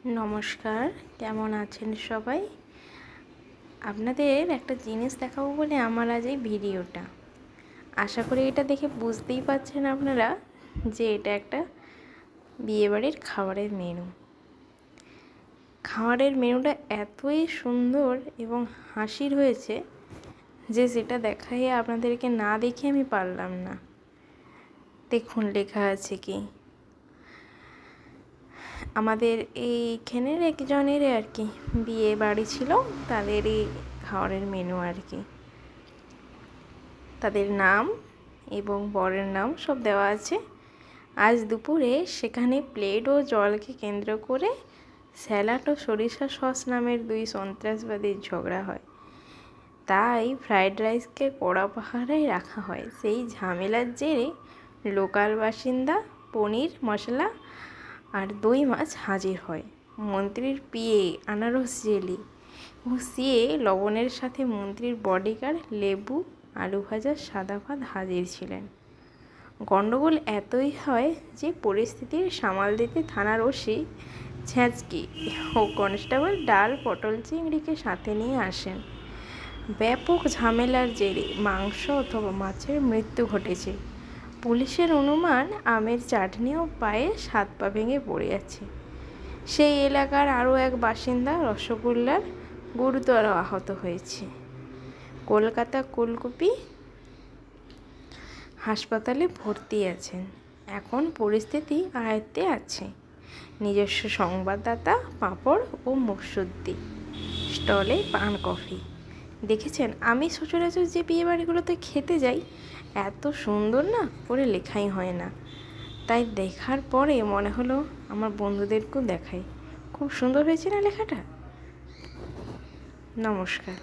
নমস্কার, কেমন আছেন সবাই? আপনাদের একটা জিনিস দেখাবো বলে আমার আজ এই ভিডিওটা। আশা করি এটা দেখে বুঝতেই পারছেন আপনারা যে এটা একটা বিয়েবাড়ির খাবারের মেনু। খাবারের মেনুটা এতই সুন্দর এবং হাসির হয়েছে যে সেটা দেখাই আপনাদেরকে না দেখে আমি পারলাম না। দেখুন লেখা আছে কি, আমাদের এইখানের একজনের আর কি বিয়ে বাড়ি ছিল, তাদেরই খাবারের মেনু আর কি। তাদের নাম এবং বরের নাম সব দেওয়া আছে। আজ দুপুরে সেখানে প্লেট ও জলকে কেন্দ্র করে স্যালাড ও সরিষা সস নামের দুই সন্ত্রাসবাদীর ঝগড়া হয়। তাই ফ্রাইড রাইসকে কড়া পাহারায় রাখা হয়। সেই ঝামেলার জেরে লোকাল বাসিন্দা পনির মশলা আর দই মাছ হাজির হয়। মন্ত্রীর পিএ আনারস জেলি ও সিএ লবণের সাথে মন্ত্রীর বডিগার্ড লেবু আলু ভাজা সাদা ভাত হাজির ছিলেন। গণ্ডগোল এতই হয় যে পরিস্থিতির সামাল দিতে থানার ওসি ছ্যাঁচকি ও কনস্টেবল ডাল পটল চিংড়িকে সাথে নিয়ে আসেন। ব্যাপক ঝামেলার জেরে মাংস অথবা মাছের মৃত্যু ঘটেছে। পুলিশের অনুমান আমের চাটনি ও পায়েস হাত পা ভেঙে পড়ে আছে। সেই এলাকার আরও এক বাসিন্দা রসগোল্লার গুরুতর আহত হয়েছে। কলকাতা কুলকুপি হাসপাতালে ভর্তি আছেন। এখন পরিস্থিতি আয়ত্তে আছে। নিজস্ব সংবাদদাতা পাঁপড় ও মুখশুদ্ধি, স্টলে পান কফি। দেখেছেন, আমি সচরাচর যে বিয়ে বাড়িগুলোতে খেতে যাই এত সুন্দর না করে লেখাই হয় না, তাই দেখার পরে মনে হলো আমার বন্ধুদেরকেও দেখাই। খুব সুন্দর হয়েছে না লেখাটা? নমস্কার।